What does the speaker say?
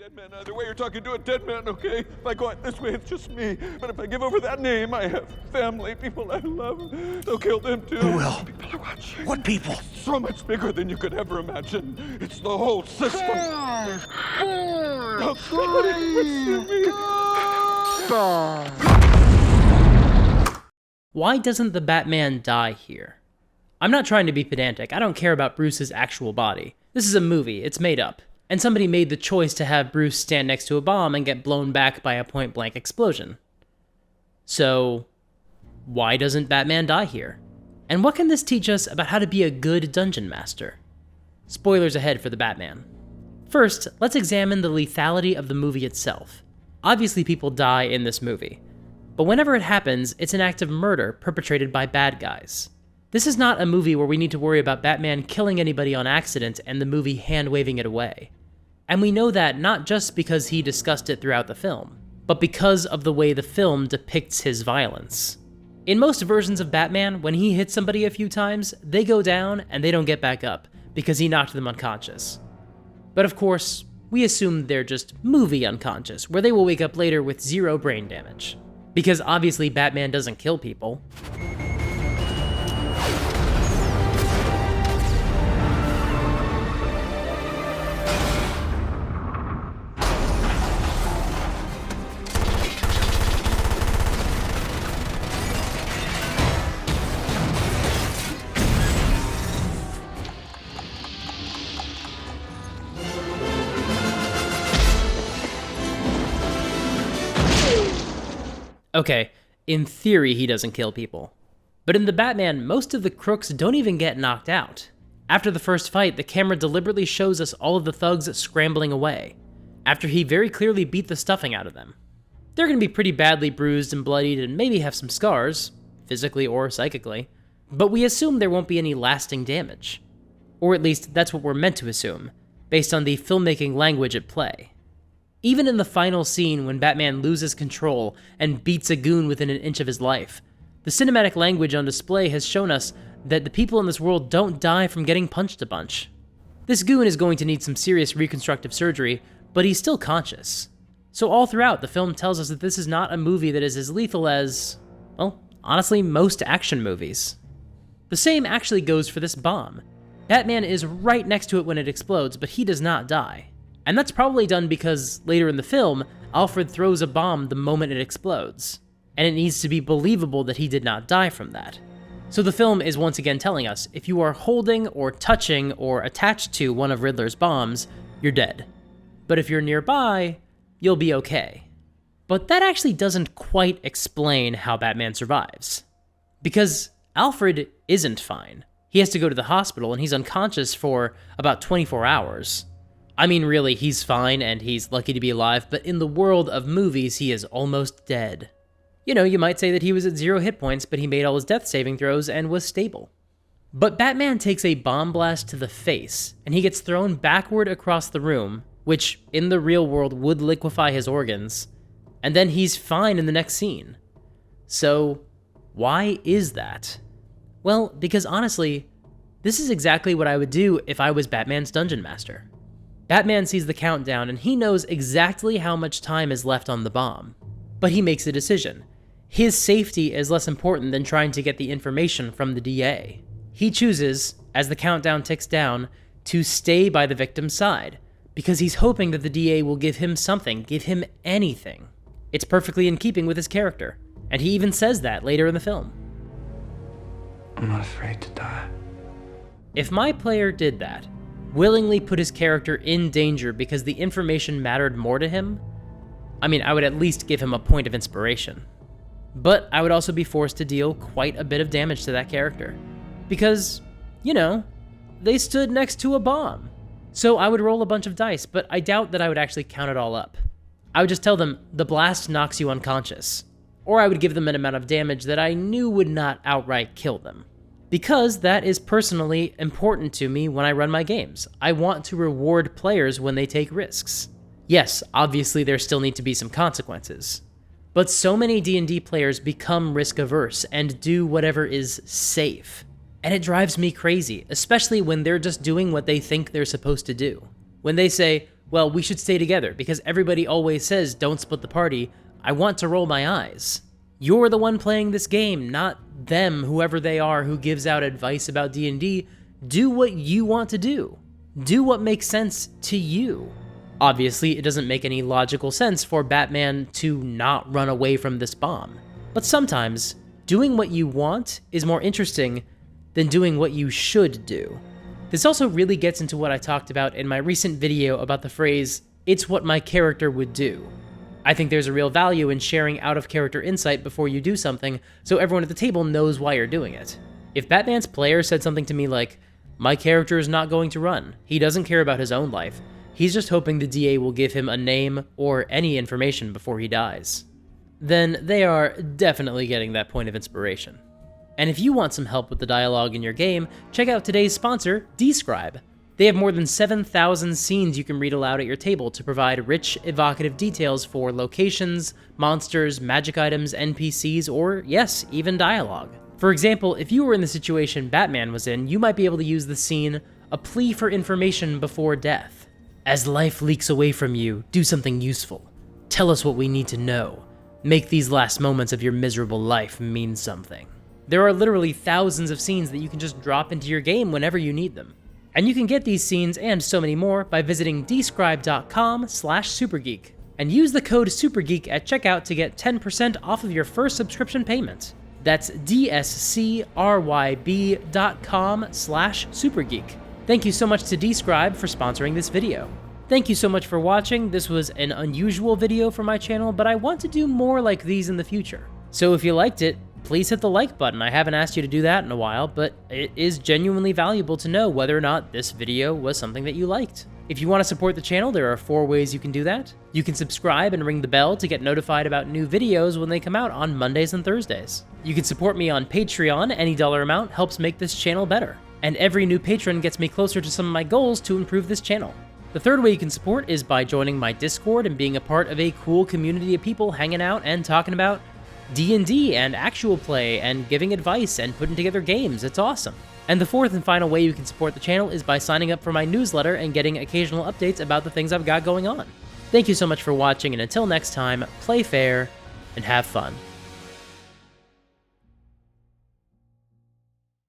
dead man either way. You're talking to a dead man, okay? If I go out this way, it's just me. But if I give over that name, I have family, people I love. They'll kill them too. Who will? People are watching. What people? So much bigger than you could ever imagine. It's the whole system. Oh, God, Why doesn't the Batman die here? I'm not trying to be pedantic. I don't care about Bruce's actual body. This is a movie. It's made up. And somebody made the choice to have Bruce stand next to a bomb and get blown back by a point-blank explosion. So, why doesn't Batman die here? And what can this teach us about how to be a good dungeon master? Spoilers ahead for the Batman. First, let's examine the lethality of the movie itself. Obviously people die in this movie, but whenever it happens, it's an act of murder perpetrated by bad guys. This is not a movie where we need to worry about Batman killing anybody on accident and the movie hand-waving it away. And we know that not just because he discussed it throughout the film, but because of the way the film depicts his violence. In most versions of Batman, when he hits somebody a few times, they go down and they don't get back up, because he knocked them unconscious. But of course, we assume they're just movie unconscious, where they will wake up later with 0 brain damage. Because obviously Batman doesn't kill people. Okay, in theory he doesn't kill people. But in the Batman, most of the crooks don't even get knocked out. After the first fight, the camera deliberately shows us all of the thugs scrambling away, after he very clearly beat the stuffing out of them. They're gonna be pretty badly bruised and bloodied and maybe have some scars, physically or psychically, but we assume there won't be any lasting damage. Or at least that's what we're meant to assume, based on the filmmaking language at play. Even in the final scene when Batman loses control and beats a goon within an inch of his life, the cinematic language on display has shown us that the people in this world don't die from getting punched a bunch. This goon is going to need some serious reconstructive surgery, but he's still conscious. So all throughout, the film tells us that this is not a movie that is as lethal as, well, honestly, most action movies. The same actually goes for this bomb. Batman is right next to it when it explodes, but he does not die. And that's probably done because, later in the film, Alfred throws a bomb the moment it explodes, and it needs to be believable that he did not die from that. So the film is once again telling us, if you are holding or touching or attached to one of Riddler's bombs, you're dead. But if you're nearby, you'll be okay. But that actually doesn't quite explain how Batman survives. Because Alfred isn't fine. He has to go to the hospital and he's unconscious for about 24 hours. I mean, really, he's fine and he's lucky to be alive, but in the world of movies, he is almost dead. You know, you might say that he was at 0 hit points, but he made all his death saving throws and was stable. But Batman takes a bomb blast to the face, and he gets thrown backward across the room, which in the real world would liquefy his organs, and then he's fine in the next scene. So, why is that? Well, because honestly, this is exactly what I would do if I was Batman's dungeon master. Batman sees the countdown and he knows exactly how much time is left on the bomb. But he makes a decision. His safety is less important than trying to get the information from the DA. He chooses, as the countdown ticks down, to stay by the victim's side, because he's hoping that the DA will give him something, give him anything. It's perfectly in keeping with his character, and he even says that later in the film. I'm not afraid to die. If my player did that, willingly put his character in danger because the information mattered more to him, I mean, I would at least give him a point of inspiration. But I would also be forced to deal quite a bit of damage to that character. Because, you know, they stood next to a bomb. So I would roll a bunch of dice, but I doubt that I would actually count it all up. I would just tell them, the blast knocks you unconscious. Or I would give them an amount of damage that I knew would not outright kill them. Because that is personally important to me when I run my games. I want to reward players when they take risks. Yes, obviously there still need to be some consequences. But so many D&D players become risk-averse and do whatever is safe. And it drives me crazy, especially when they're just doing what they think they're supposed to do. When they say, Well, we should stay together because everybody always says don't split the party. I want to roll my eyes. You're the one playing this game, not them, whoever they are who gives out advice about D&D. Do what you want to do. Do what makes sense to you. Obviously, it doesn't make any logical sense for Batman to not run away from this bomb. But sometimes, doing what you want is more interesting than doing what you should do. This also really gets into what I talked about in my recent video about the phrase, "It's what my character would do." I think there's a real value in sharing out-of-character insight before you do something, so everyone at the table knows why you're doing it. If Batman's player said something to me like, "My character is not going to run. He doesn't care about his own life. He's just hoping the DA will give him a name or any information before he dies," then they are definitely getting that point of inspiration. And if you want some help with the dialogue in your game, check out today's sponsor, Describe. They have more than 7,000 scenes you can read aloud at your table to provide rich, evocative details for locations, monsters, magic items, NPCs, or yes, even dialogue. For example, if you were in the situation Batman was in, you might be able to use the scene, "A plea for information before death." As life leaks away from you, do something useful. Tell us what we need to know. Make these last moments of your miserable life mean something. There are literally thousands of scenes that you can just drop into your game whenever you need them. And you can get these scenes and so many more by visiting describe.com/supergeek and use the code SUPERGEEK at checkout to get 10% off of your first subscription payment. That's dscryb.com/supergeek. Thank you so much to Describe for sponsoring this video. Thank you so much for watching. This was an unusual video for my channel, but I want to do more like these in the future. So if you liked it, please hit the like button. I haven't asked you to do that in a while, but it is genuinely valuable to know whether or not this video was something that you liked. If you want to support the channel, there are 4 ways you can do that. You can subscribe and ring the bell to get notified about new videos when they come out on Mondays and Thursdays. You can support me on Patreon. Any dollar amount helps make this channel better. And every new patron gets me closer to some of my goals to improve this channel. The 3rd way you can support is by joining my Discord and being a part of a cool community of people hanging out and talking about D&D and actual play and giving advice and putting together games. It's awesome. And the 4th and final way you can support the channel is by signing up for my newsletter and getting occasional updates about the things I've got going on. Thank you so much for watching, and until next time, play fair and have fun.